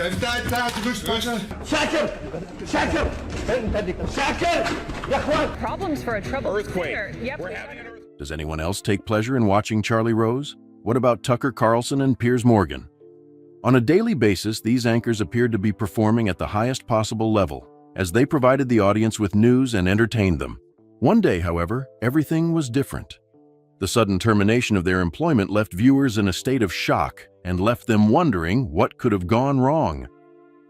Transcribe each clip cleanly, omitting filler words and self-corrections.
Even tijd de douche passen. Problems for a troubled singer. Yep. Does anyone else take pleasure in watching Charlie Rose? What about Tucker Carlson and Piers Morgan? On a daily basis, these anchors appeared to be performing at the highest possible level, as they provided the audience with news and entertained them. One day, however, everything was different. The sudden termination of their employment left viewers in a state of shock and left them wondering what could have gone wrong.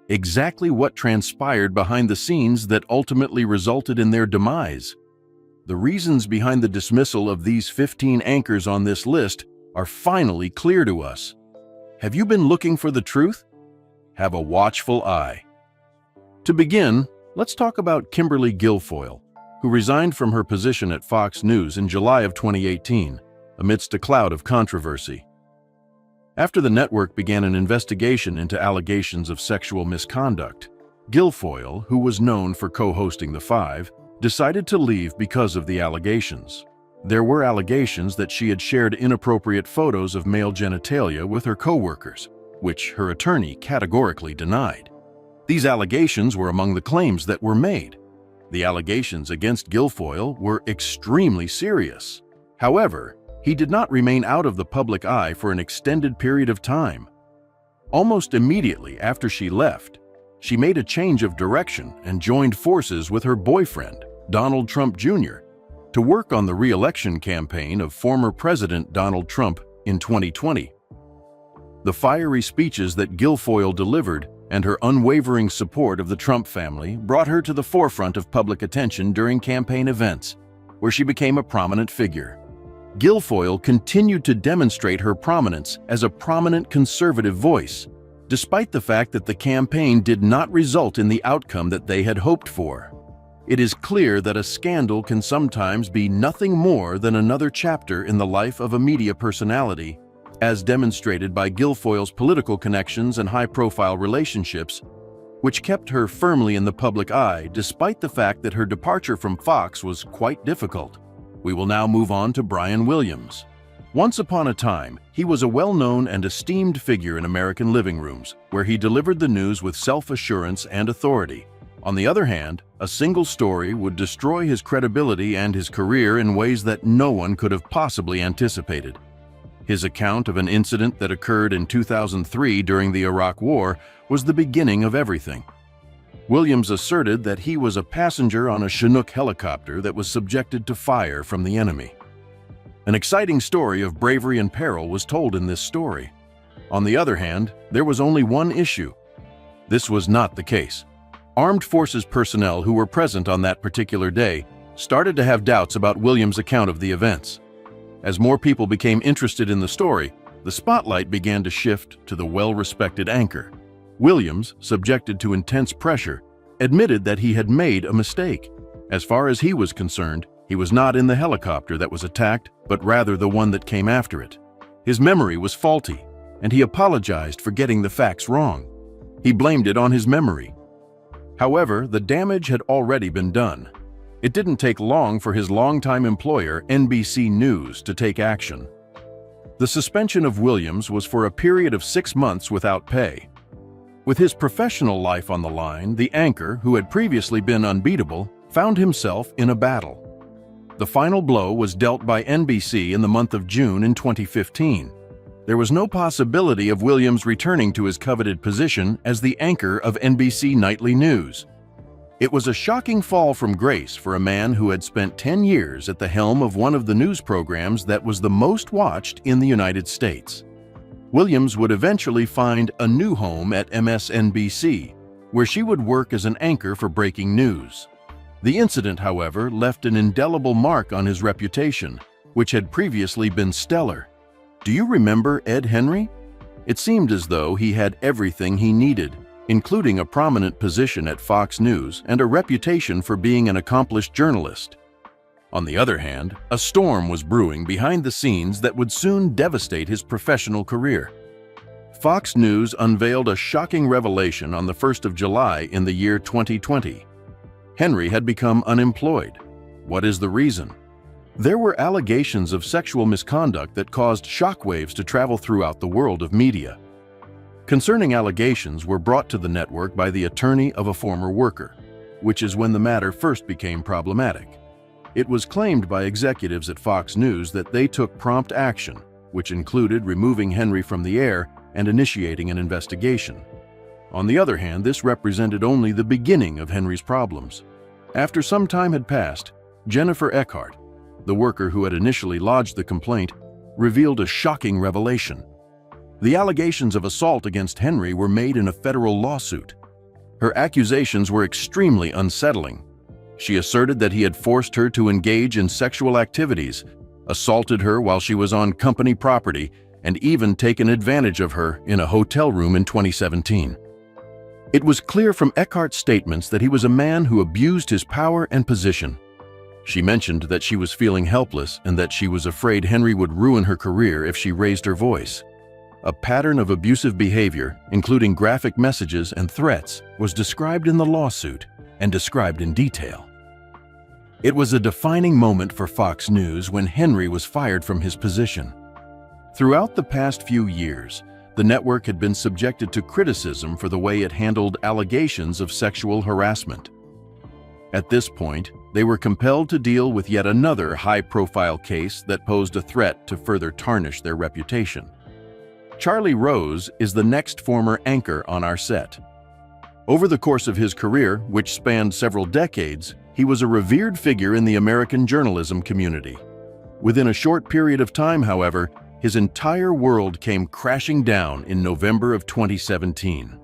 Exactly what transpired behind the scenes that ultimately resulted in their demise. The reasons behind the dismissal of these 15 anchors on this list are finally clear to us. Have you been looking for the truth? Have a watchful eye. To begin, let's talk about Kimberly Guilfoyle, who resigned from her position at Fox News in July of 2018, amidst a cloud of controversy. After the network began an investigation into allegations of sexual misconduct, Guilfoyle, who was known for co-hosting The Five, decided to leave because of the allegations. There were allegations that she had shared inappropriate photos of male genitalia with her co-workers, which her attorney categorically denied. These allegations were among the claims that were made. The allegations against Guilfoyle were extremely serious. However, he did not remain out of the public eye for an extended period of time. Almost immediately after she left, she made a change of direction and joined forces with her boyfriend, Donald Trump Jr., to work on the re-election campaign of former President Donald Trump in 2020. The fiery speeches that Guilfoyle delivered and her unwavering support of the Trump family brought her to the forefront of public attention during campaign events, where she became a prominent figure. Guilfoyle continued to demonstrate her prominence as a prominent conservative voice, despite the fact that the campaign did not result in the outcome that they had hoped for. It is clear that a scandal can sometimes be nothing more than another chapter in the life of a media personality, as demonstrated by Guilfoyle's political connections and high-profile relationships, which kept her firmly in the public eye despite the fact that her departure from Fox was quite difficult. We will now move on to Brian Williams. Once upon a time, he was a well-known and esteemed figure in American living rooms, where he delivered the news with self-assurance and authority. On the other hand, a single story would destroy his credibility and his career in ways that no one could have possibly anticipated. His account of an incident that occurred in 2003 during the Iraq War was the beginning of everything. Williams asserted that he was a passenger on a Chinook helicopter that was subjected to fire from the enemy. An exciting story of bravery and peril was told in this story. On the other hand, there was only one issue. This was not the case. Armed forces personnel who were present on that particular day started to have doubts about Williams' account of the events. As more people became interested in the story, the spotlight began to shift to the well-respected anchor. Williams, subjected to intense pressure, admitted that he had made a mistake. As far as he was concerned, he was not in the helicopter that was attacked, but rather the one that came after it. His memory was faulty, and he apologized for getting the facts wrong. He blamed it on his memory. However, the damage had already been done. It didn't take long for his longtime employer, NBC News, to take action. The suspension of Williams was for a period of 6 months without pay. With his professional life on the line, the anchor, who had previously been unbeatable, found himself in a battle. The final blow was dealt by NBC in the month of June in 2015. There was no possibility of Williams returning to his coveted position as the anchor of NBC Nightly News. It was a shocking fall from grace for a man who had spent 10 years at the helm of one of the news programs that was the most watched in the United States. Williams would eventually find a new home at MSNBC, where she would work as an anchor for breaking news. The incident, however, left an indelible mark on his reputation, which had previously been stellar. Do you remember Ed Henry? It seemed as though he had everything he needed, including a prominent position at Fox News and a reputation for being an accomplished journalist. On the other hand, a storm was brewing behind the scenes that would soon devastate his professional career. Fox News unveiled a shocking revelation on the 1st of July in the year 2020. Henry had become unemployed. What is the reason? There were allegations of sexual misconduct that caused shockwaves to travel throughout the world of media. Concerning allegations were brought to the network by the attorney of a former worker, which is when the matter first became problematic. It was claimed by executives at Fox News that they took prompt action, which included removing Henry from the air and initiating an investigation. On the other hand, this represented only the beginning of Henry's problems. After some time had passed, Jennifer Eckhart, the worker who had initially lodged the complaint, revealed a shocking revelation. The allegations of assault against Henry were made in a federal lawsuit. Her accusations were extremely unsettling. She asserted that he had forced her to engage in sexual activities, assaulted her while she was on company property, and even taken advantage of her in a hotel room in 2017. It was clear from Eckhart's statements that he was a man who abused his power and position. She mentioned that she was feeling helpless and that she was afraid Henry would ruin her career if she raised her voice. A pattern of abusive behavior, including graphic messages and threats, was described in the lawsuit and described in detail. It was a defining moment for Fox News when Henry was fired from his position. Throughout the past few years, the network had been subjected to criticism for the way it handled allegations of sexual harassment. At this point, they were compelled to deal with yet another high-profile case that posed a threat to further tarnish their reputation. Charlie Rose is the next former anchor on our set. Over the course of his career, which spanned several decades, he was a revered figure in the American journalism community. Within a short period of time, however, his entire world came crashing down in November of 2017.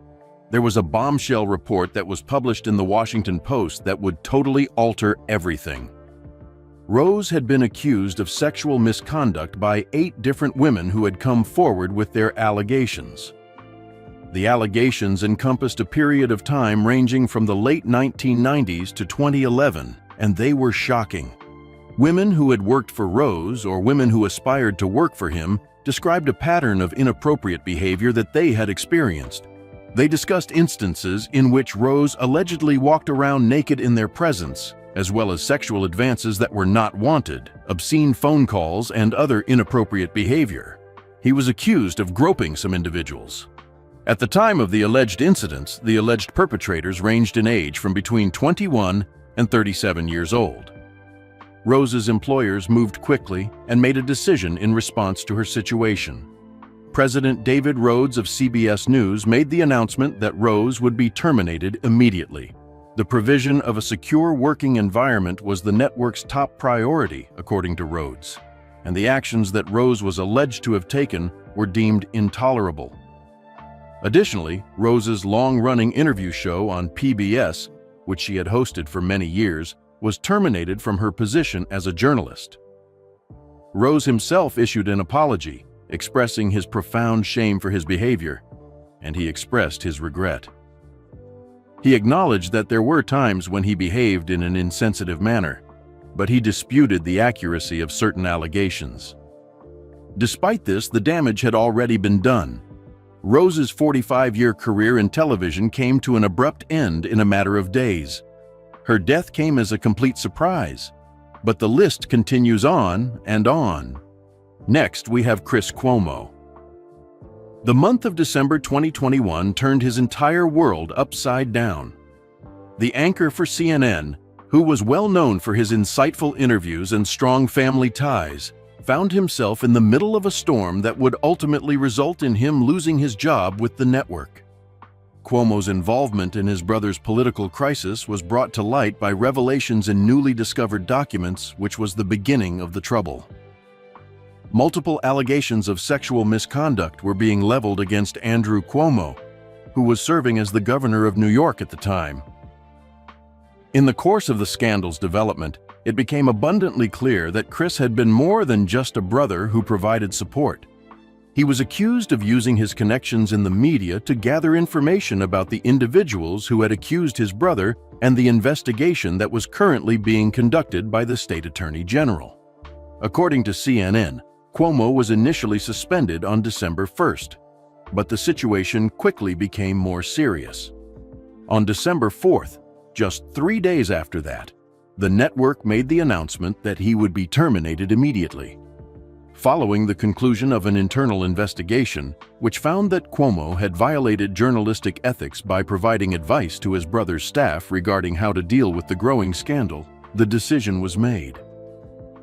There was a bombshell report that was published in the Washington Post that would totally alter everything. Rose had been accused of sexual misconduct by 8 different women who had come forward with their allegations. The allegations encompassed a period of time ranging from the late 1990s to 2011, and they were shocking. Women who had worked for Rose or women who aspired to work for him described a pattern of inappropriate behavior that they had experienced. They discussed instances in which Rose allegedly walked around naked in their presence, as well as sexual advances that were not wanted, obscene phone calls, and other inappropriate behavior. He was accused of groping some individuals. At the time of the alleged incidents, the alleged perpetrators ranged in age from between 21 and 37 years old. Rose's employers moved quickly and made a decision in response to her situation. President David Rhodes of CBS News made the announcement that Rose would be terminated immediately. The provision of a secure working environment was the network's top priority, according to Rhodes, and the actions that Rose was alleged to have taken were deemed intolerable. Additionally, Rose's long-running interview show on PBS, which she had hosted for many years, was terminated from her position as a journalist. Rose himself issued an apology, expressing his profound shame for his behavior, and he expressed his regret. He acknowledged that there were times when he behaved in an insensitive manner, but he disputed the accuracy of certain allegations. Despite this, the damage had already been done. Rose's 45-year career in television came to an abrupt end in a matter of days. Her death came as a complete surprise, but the list continues on and on. Next, we have Chris Cuomo. The month of December 2021 turned his entire world upside down. The anchor for CNN, who was well known for his insightful interviews and strong family ties, found himself in the middle of a storm that would ultimately result in him losing his job with the network. Cuomo's involvement in his brother's political crisis was brought to light by revelations in newly discovered documents, which was the beginning of the trouble. Multiple allegations of sexual misconduct were being leveled against Andrew Cuomo, who was serving as the governor of New York at the time. In the course of the scandal's development, it became abundantly clear that Chris had been more than just a brother who provided support. He was accused of using his connections in the media to gather information about the individuals who had accused his brother and the investigation that was currently being conducted by the state attorney general. According to CNN, Cuomo was initially suspended on December 1st, but the situation quickly became more serious. On December 4th, just 3 days after that, the network made the announcement that he would be terminated immediately. following the conclusion of an internal investigation, which found that Cuomo had violated journalistic ethics by providing advice to his brother's staff regarding how to deal with the growing scandal, the decision was made.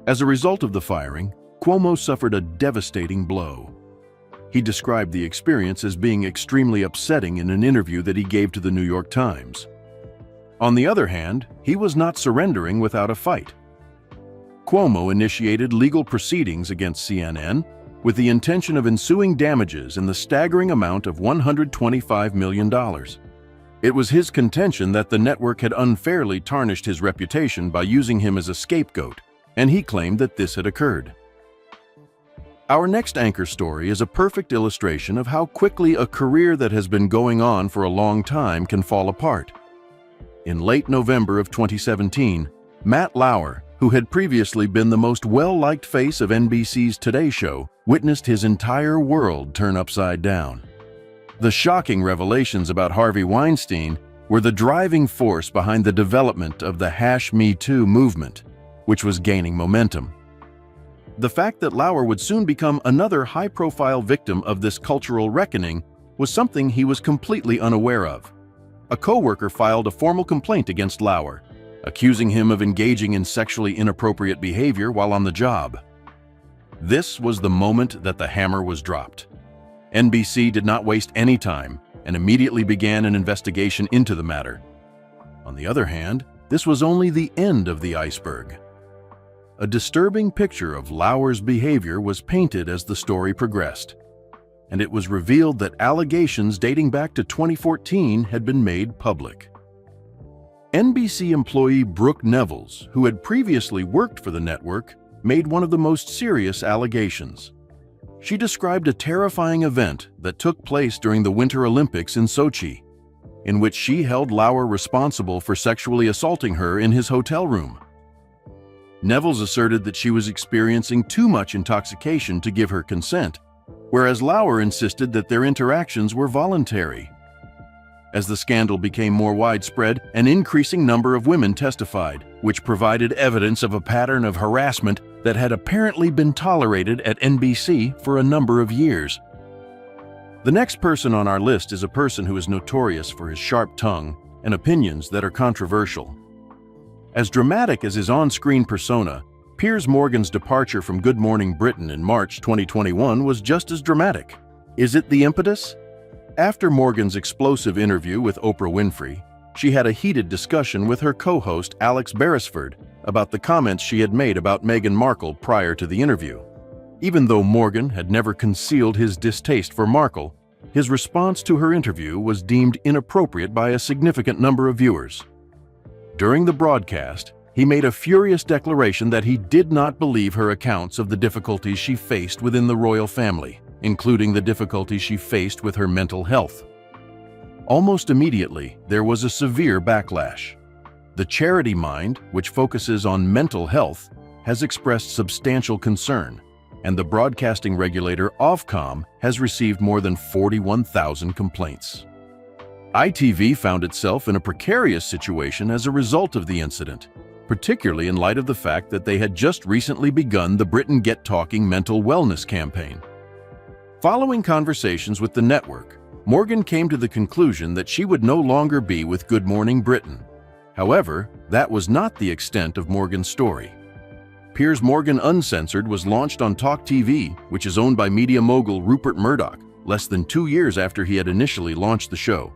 As a result of the firing, Cuomo suffered a devastating blow. He described the experience as being extremely upsetting in an interview that he gave to the New York Times. On the other hand, he was not surrendering without a fight. Cuomo initiated legal proceedings against CNN with the intention of ensuing damages in the staggering amount of $125 million. It was his contention that the network had unfairly tarnished his reputation by using him as a scapegoat, and he claimed that this had occurred. Our next anchor story is a perfect illustration of how quickly a career that has been going on for a long time can fall apart. In late November of 2017, Matt Lauer, who had previously been the most well-liked face of NBC's Today Show, witnessed his entire world turn upside down. The shocking revelations about Harvey Weinstein were the driving force behind the development of the #MeToo movement, which was gaining momentum. The fact that Lauer would soon become another high-profile victim of this cultural reckoning was something he was completely unaware of. A coworker filed a formal complaint against Lauer, accusing him of engaging in sexually inappropriate behavior while on the job. This was the moment that the hammer was dropped. NBC did not waste any time and immediately began an investigation into the matter. On the other hand, this was only the end of the iceberg. A disturbing picture of Lauer's behavior was painted as the story progressed, and it was revealed that allegations dating back to 2014 had been made public. NBC employee Brooke Nevels, who had previously worked for the network, made one of the most serious allegations. She described a terrifying event that took place during the Winter Olympics in Sochi, in which she held Lauer responsible for sexually assaulting her in his hotel room. Nevels asserted that she was experiencing too much intoxication to give her consent, whereas Lauer insisted that their interactions were voluntary. As the scandal became more widespread, an increasing number of women testified, which provided evidence of a pattern of harassment that had apparently been tolerated at NBC for a number of years. The next person on our list is a person who is notorious for his sharp tongue and opinions that are controversial. As dramatic as his on-screen persona, Piers Morgan's departure from Good Morning Britain in March 2021 was just as dramatic. Is it the impetus? After Morgan's explosive interview with Oprah Winfrey, she had a heated discussion with her co-host Alex Beresford about the comments she had made about Meghan Markle prior to the interview. Even though Morgan had never concealed his distaste for Markle, his response to her interview was deemed inappropriate by a significant number of viewers. During the broadcast, he made a furious declaration that he did not believe her accounts of the difficulties she faced within the royal family, including the difficulties she faced with her mental health. Almost immediately, there was a severe backlash. The Charity Mind, which focuses on mental health, has expressed substantial concern, and the broadcasting regulator Ofcom has received more than 41,000 complaints. ITV found itself in a precarious situation as a result of the incident, particularly in light of the fact that they had just recently begun the Britain Get Talking mental wellness campaign. Following conversations with the network, Morgan came to the conclusion that she would no longer be with Good Morning Britain. However, that was not the extent of Morgan's story. Piers Morgan Uncensored was launched on Talk TV, which is owned by media mogul Rupert Murdoch, less than 2 years after he had initially launched the show.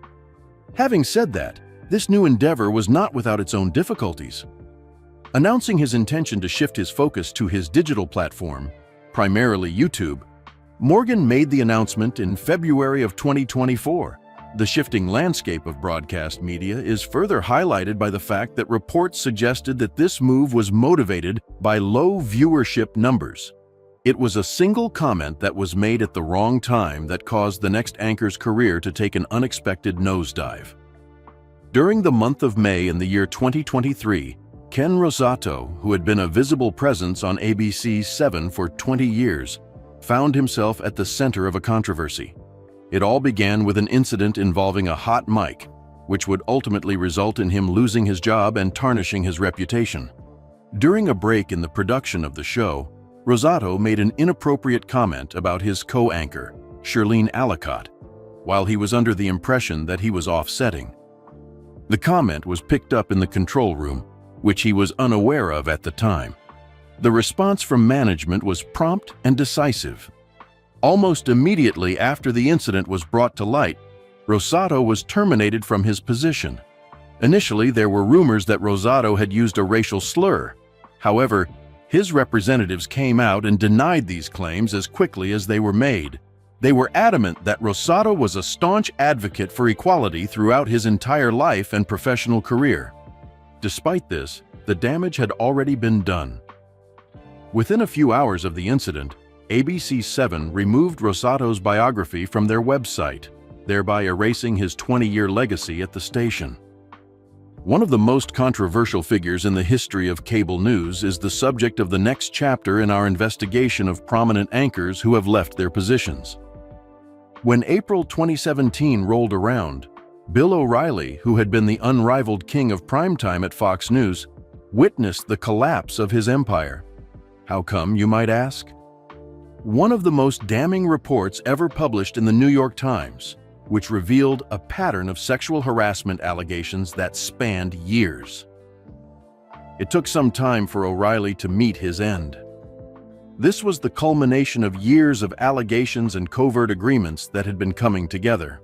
Having said that, this new endeavor was not without its own difficulties. Announcing his intention to shift his focus to his digital platform, primarily YouTube, Morgan made the announcement in February of 2024. The shifting landscape of broadcast media is further highlighted by the fact that reports suggested that this move was motivated by low viewership numbers. It was a single comment that was made at the wrong time that caused the next anchor's career to take an unexpected nosedive. During the month of May in the year 2023, Ken Rosato, who had been a visible presence on ABC's 7 for 20 years, found himself at the center of a controversy. It all began with an incident involving a hot mic, which would ultimately result in him losing his job and tarnishing his reputation. During a break in the production of the show, Rosato made an inappropriate comment about his co-anchor, Shirlene Alicott, while he was under the impression that he was offsetting. The comment was picked up in the control room, which he was unaware of at the time. The response from management was prompt and decisive. Almost immediately after the incident was brought to light, Rosato was terminated from his position. Initially, there were rumors that Rosato had used a racial slur. However, his representatives came out and denied these claims as quickly as they were made. They were adamant that Rosato was a staunch advocate for equality throughout his entire life and professional career. Despite this, the damage had already been done. Within a few hours of the incident, ABC7 removed Rosato's biography from their website, thereby erasing his 20-year legacy at the station. One of the most controversial figures in the history of cable news is the subject of the next chapter in our investigation of prominent anchors who have left their positions. When April 2017 rolled around, Bill O'Reilly, who had been the unrivaled king of primetime at Fox News, witnessed the collapse of his empire. How come, you might ask? One of the most damning reports ever published in the New York Times, which revealed a pattern of sexual harassment allegations that spanned years. It took some time for O'Reilly to meet his end. This was the culmination of years of allegations and covert agreements that had been coming together.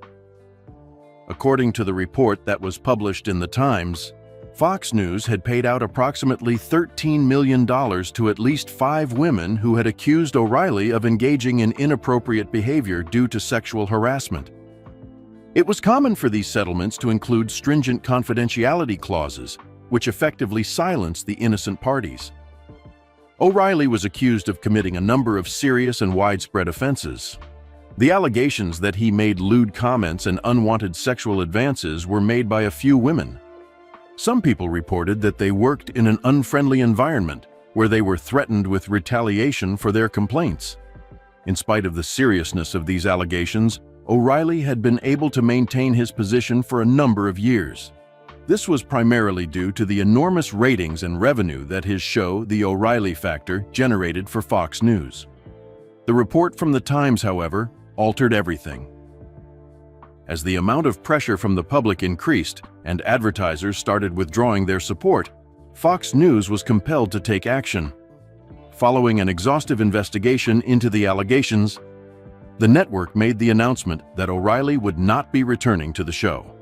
According to the report that was published in the Times, Fox News had paid out approximately $13 million to at least 5 women who had accused O'Reilly of engaging in inappropriate behavior due to sexual harassment. It was common for these settlements to include stringent confidentiality clauses, which effectively silenced the innocent parties. O'Reilly was accused of committing a number of serious and widespread offenses. The allegations that he made lewd comments and unwanted sexual advances were made by a few women. Some people reported that they worked in an unfriendly environment where they were threatened with retaliation for their complaints. In spite of the seriousness of these allegations, O'Reilly had been able to maintain his position for a number of years. This was primarily due to the enormous ratings and revenue that his show, The O'Reilly Factor, generated for Fox News. The report from the Times, however, altered everything. As the amount of pressure from the public increased and advertisers started withdrawing their support, Fox News was compelled to take action. Following an exhaustive investigation into the allegations, the network made the announcement that O'Reilly would not be returning to the show.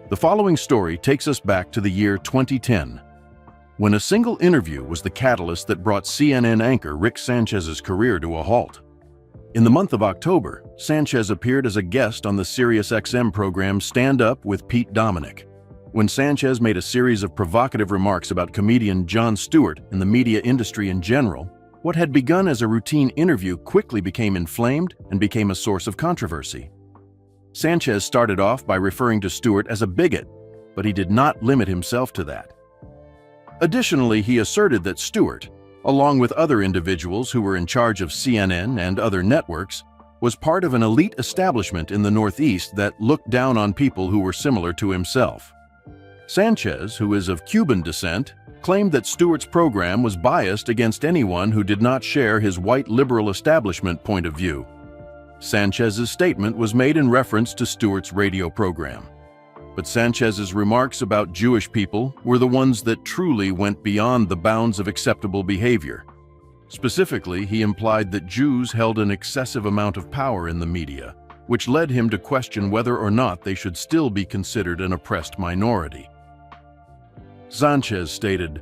The following story takes us back to the year 2010, when a single interview was the catalyst that brought CNN anchor Rick Sanchez's career to a halt. In the month of October, Sanchez appeared as a guest on the SiriusXM program Stand Up with Pete Dominick. When Sanchez made a series of provocative remarks about comedian Jon Stewart and the media industry in general, what had begun as a routine interview quickly became inflamed and became a source of controversy. Sanchez started off by referring to Stewart as a bigot, but he did not limit himself to that. Additionally, he asserted that Stewart, along with other individuals who were in charge of CNN and other networks, was part of an elite establishment in the Northeast that looked down on people who were similar to himself. Sanchez, who is of Cuban descent, claimed that Stewart's program was biased against anyone who did not share his white liberal establishment point of view. Sanchez's statement was made in reference to Stewart's radio program. But Sanchez's remarks about Jewish people were the ones that truly went beyond the bounds of acceptable behavior. Specifically, he implied that Jews held an excessive amount of power in the media, which led him to question whether or not they should still be considered an oppressed minority. Sanchez stated,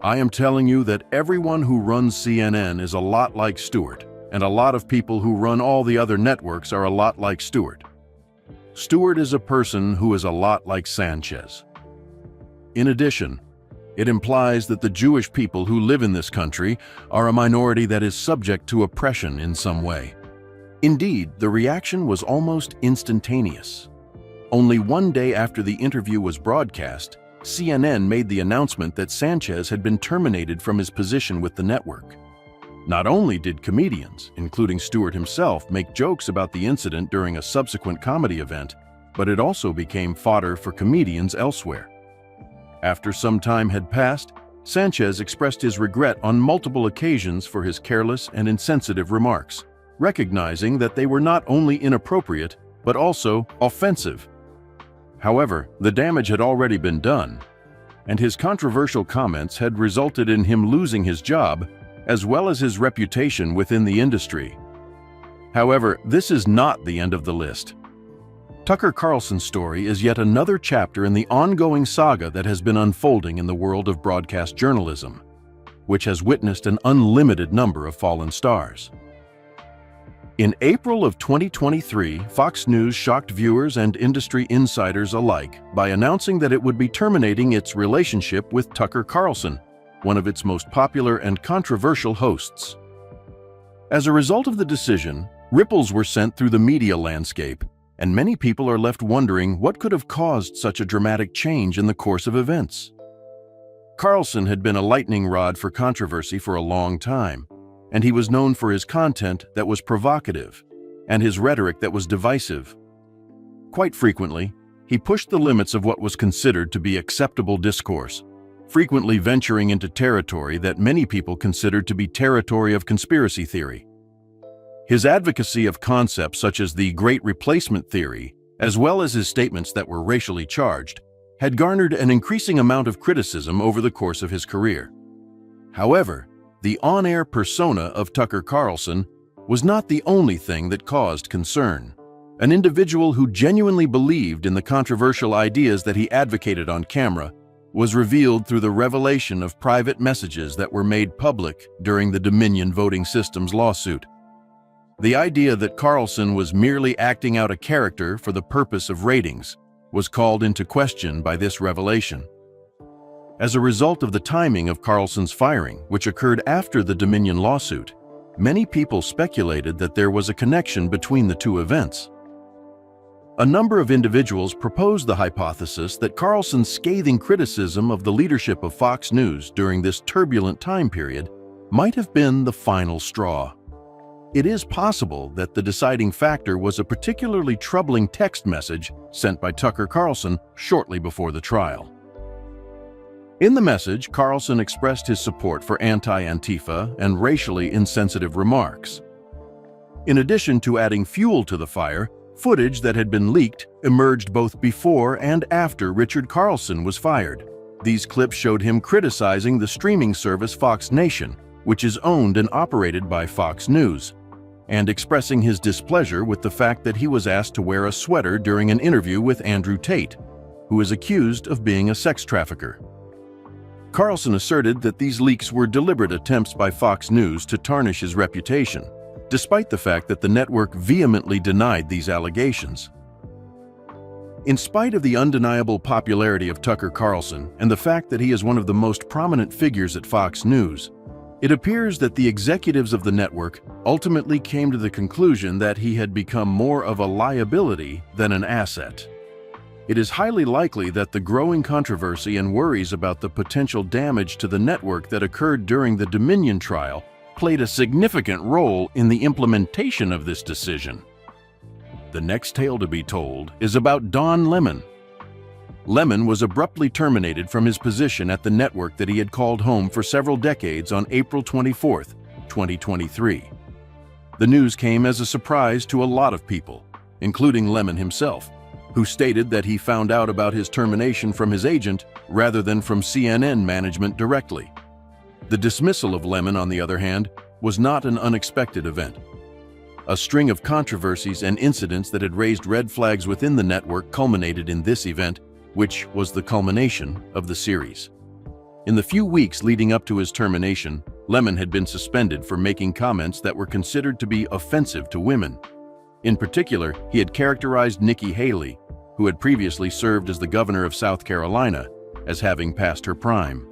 "I am telling you that everyone who runs CNN is a lot like Stewart, and a lot of people who run all the other networks are a lot like Stewart. Stewart is a person who is a lot like Sanchez." In addition, it implies that the Jewish people who live in this country are a minority that is subject to oppression in some way. Indeed, the reaction was almost instantaneous. Only one day after the interview was broadcast, CNN made the announcement that Sanchez had been terminated from his position with the network. Not only did comedians, including Stewart himself, make jokes about the incident during a subsequent comedy event, but it also became fodder for comedians elsewhere. After some time had passed, Sanchez expressed his regret on multiple occasions for his careless and insensitive remarks, recognizing that they were not only inappropriate, but also offensive. However, the damage had already been done, and his controversial comments had resulted in him losing his job, as well as his reputation within the industry. However, this is not the end of the list. Tucker Carlson's story is yet another chapter in the ongoing saga that has been unfolding in the world of broadcast journalism, which has witnessed an unlimited number of fallen stars. In April of 2023, Fox News shocked viewers and industry insiders alike by announcing that it would be terminating its relationship with Tucker Carlson, one of its most popular and controversial hosts. As a result of the decision, ripples were sent through the media landscape, and many people are left wondering what could have caused such a dramatic change in the course of events. Carlson had been a lightning rod for controversy for a long time, and he was known for his content that was provocative and his rhetoric that was divisive. Quite frequently, he pushed the limits of what was considered to be acceptable discourse, frequently venturing into territory that many people considered to be territory of conspiracy theory. His advocacy of concepts such as the Great Replacement Theory, as well as his statements that were racially charged, had garnered an increasing amount of criticism over the course of his career. However, the on-air persona of Tucker Carlson was not the only thing that caused concern. An individual who genuinely believed in the controversial ideas that he advocated on camera was revealed through the revelation of private messages that were made public during the Dominion Voting Systems lawsuit. The idea that Carlson was merely acting out a character for the purpose of ratings was called into question by this revelation. As a result of the timing of Carlson's firing, which occurred after the Dominion lawsuit, many people speculated that there was a connection between the two events. A number of individuals proposed the hypothesis that Carlson's scathing criticism of the leadership of Fox News during this turbulent time period might have been the final straw. It is possible that the deciding factor was a particularly troubling text message sent by Tucker Carlson shortly before the trial. In the message, Carlson expressed his support for anti-Antifa and racially insensitive remarks. In addition to adding fuel to the fire, footage that had been leaked emerged both before and after Richard Carlson was fired. These clips showed him criticizing the streaming service Fox Nation, which is owned and operated by Fox News, and expressing his displeasure with the fact that he was asked to wear a sweater during an interview with Andrew Tate, who is accused of being a sex trafficker. Carlson asserted that these leaks were deliberate attempts by Fox News to tarnish his reputation, despite the fact that the network vehemently denied these allegations. In spite of the undeniable popularity of Tucker Carlson and the fact that he is one of the most prominent figures at Fox News, it appears that the executives of the network ultimately came to the conclusion that he had become more of a liability than an asset. It is highly likely that the growing controversy and worries about the potential damage to the network that occurred during the Dominion trial played a significant role in the implementation of this decision. The next tale to be told is about Don Lemon. Lemon was abruptly terminated from his position at the network that he had called home for several decades on April 24, 2023. The news came as a surprise to a lot of people, including Lemon himself, who stated that he found out about his termination from his agent rather than from CNN management directly. The dismissal of Lemon, on the other hand, was not an unexpected event. A string of controversies and incidents that had raised red flags within the network culminated in this event, which was the culmination of the series. In the few weeks leading up to his termination, Lemon had been suspended for making comments that were considered to be offensive to women. In particular, he had characterized Nikki Haley, who had previously served as the governor of South Carolina, as having passed her prime.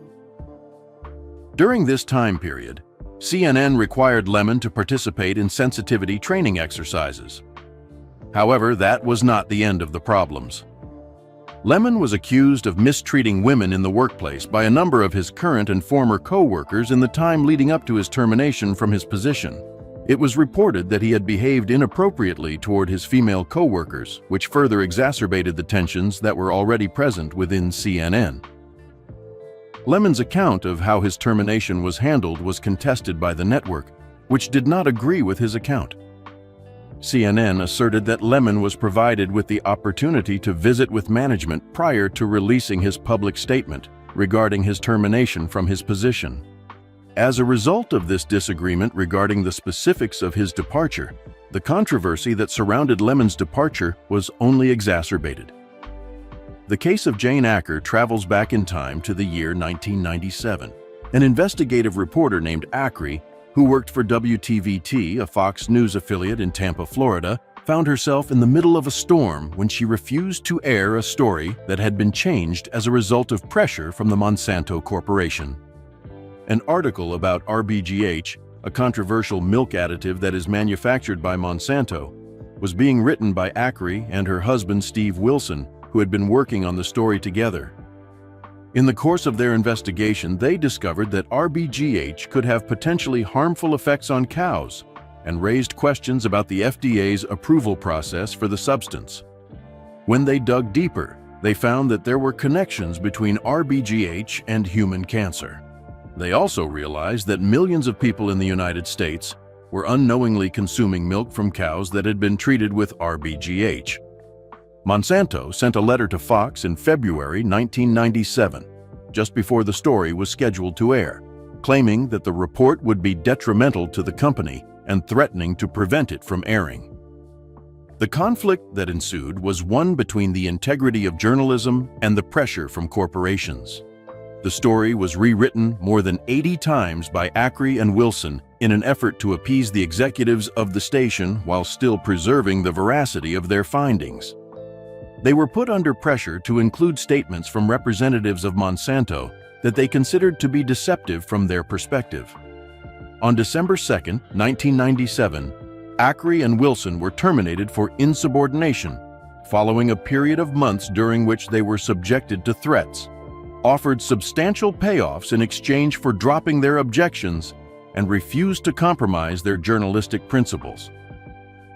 During this time period, CNN required Lemon to participate in sensitivity training exercises. However, that was not the end of the problems. Lemon was accused of mistreating women in the workplace by a number of his current and former co-workers in the time leading up to his termination from his position. It was reported that he had behaved inappropriately toward his female co-workers, which further exacerbated the tensions that were already present within CNN. Lemon's account of how his termination was handled was contested by the network, which did not agree with his account. CNN asserted that Lemon was provided with the opportunity to visit with management prior to releasing his public statement regarding his termination from his position. As a result of this disagreement regarding the specifics of his departure, the controversy that surrounded Lemon's departure was only exacerbated. The case of Jane Acker travels back in time to the year 1997. An investigative reporter named Acri, who worked for WTVT, a Fox News affiliate in Tampa, Florida, found herself in the middle of a storm when she refused to air a story that had been changed as a result of pressure from the Monsanto Corporation. An article about RBGH, a controversial milk additive that is manufactured by Monsanto, was being written by Acri and her husband Steve Wilson, who had been working on the story together. In the course of their investigation, they discovered that RBGH could have potentially harmful effects on cows and raised questions about the FDA's approval process for the substance. When they dug deeper, they found that there were connections between RBGH and human cancer. They also realized that millions of people in the United States were unknowingly consuming milk from cows that had been treated with RBGH. Monsanto sent a letter to Fox in February 1997, just before the story was scheduled to air, claiming that the report would be detrimental to the company and threatening to prevent it from airing. The conflict that ensued was one between the integrity of journalism and the pressure from corporations. The story was rewritten more than 80 times by Acri and Wilson in an effort to appease the executives of the station while still preserving the veracity of their findings. They were put under pressure to include statements from representatives of Monsanto that they considered to be deceptive from their perspective. On December 2, 1997, Acri and Wilson were terminated for insubordination, following a period of months during which they were subjected to threats, offered substantial payoffs in exchange for dropping their objections, and refused to compromise their journalistic principles.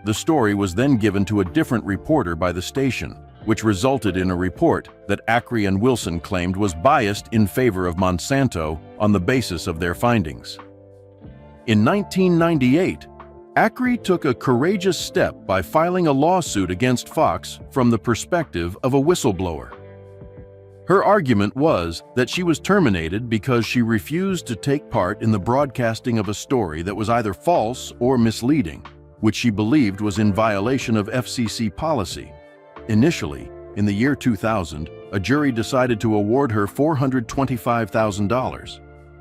The story was then given to a different reporter by the station, which resulted in a report that Acri and Wilson claimed was biased in favor of Monsanto on the basis of their findings. In 1998, Acri took a courageous step by filing a lawsuit against Fox from the perspective of a whistleblower. Her argument was that she was terminated because she refused to take part in the broadcasting of a story that was either false or misleading, which she believed was in violation of FCC policy. Initially, in the year 2000, a jury decided to award her $425,000.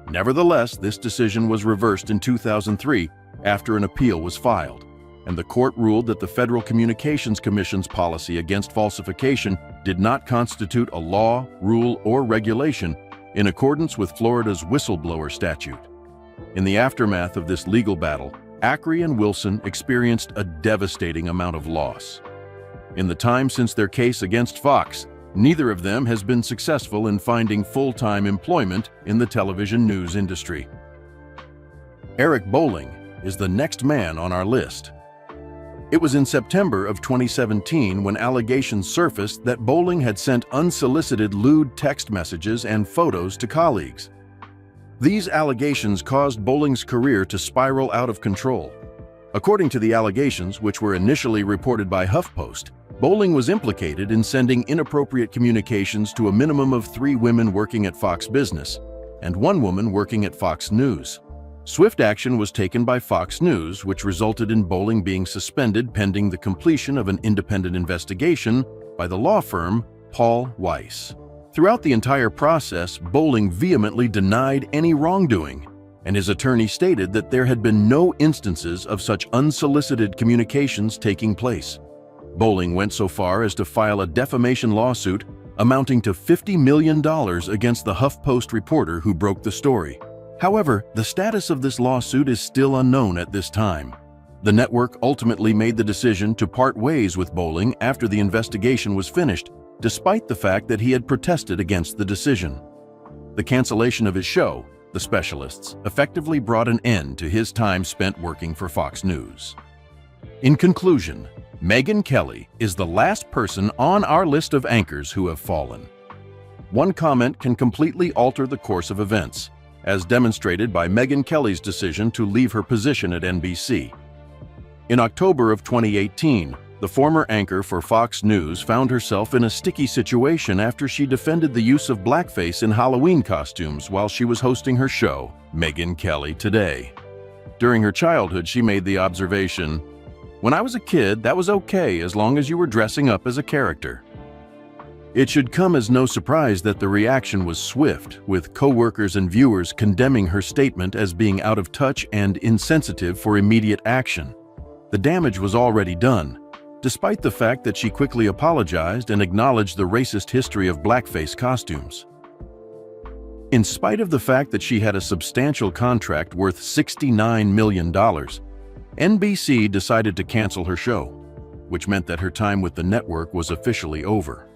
Nevertheless, this decision was reversed in 2003 after an appeal was filed, and the court ruled that the Federal Communications Commission's policy against falsification did not constitute a law, rule, or regulation in accordance with Florida's whistleblower statute. In the aftermath of this legal battle, Acri and Wilson experienced a devastating amount of loss. In the time since their case against Fox, neither of them has been successful in finding full-time employment in the television news industry. Eric Bolling is the next man on our list. It was in September of 2017 when allegations surfaced that Bolling had sent unsolicited lewd text messages and photos to colleagues. These allegations caused Bolling's career to spiral out of control. According to the allegations, which were initially reported by HuffPost, Bolling was implicated in sending inappropriate communications to a minimum of 3 women working at Fox Business and 1 woman working at Fox News. Swift action was taken by Fox News, which resulted in Bolling being suspended pending the completion of an independent investigation by the law firm Paul Weiss. Throughout the entire process, Bolling vehemently denied any wrongdoing, and his attorney stated that there had been no instances of such unsolicited communications taking place. Bolling went so far as to file a defamation lawsuit amounting to $50 million against the HuffPost reporter who broke the story. However, the status of this lawsuit is still unknown at this time. The network ultimately made the decision to part ways with Bolling after the investigation was finished, despite the fact that he had protested against the decision. The cancellation of his show, The Specialists, effectively brought an end to his time spent working for Fox News. In conclusion, Megyn Kelly is the last person on our list of anchors who have fallen. One comment can completely alter the course of events, as demonstrated by Megyn Kelly's decision to leave her position at NBC. In October of 2018, the former anchor for Fox News found herself in a sticky situation after she defended the use of blackface in Halloween costumes while she was hosting her show, Megyn Kelly Today. During her childhood, she made the observation, "When I was a kid, that was okay as long as you were dressing up as a character." It should come as no surprise that the reaction was swift, with co-workers and viewers condemning her statement as being out of touch and insensitive for immediate action. The damage was already done, despite the fact that she quickly apologized and acknowledged the racist history of blackface costumes. In spite of the fact that she had a substantial contract worth $69 million, NBC decided to cancel her show, which meant that her time with the network was officially over.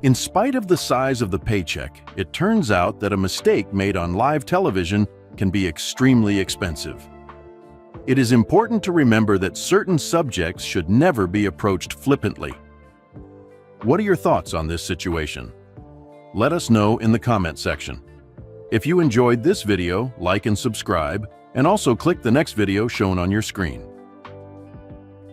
In spite of the size of the paycheck, it turns out that a mistake made on live television can be extremely expensive. It is important to remember that certain subjects should never be approached flippantly. What are your thoughts on this situation? Let us know in the comment section. If you enjoyed this video, like and subscribe, and also click the next video shown on your screen.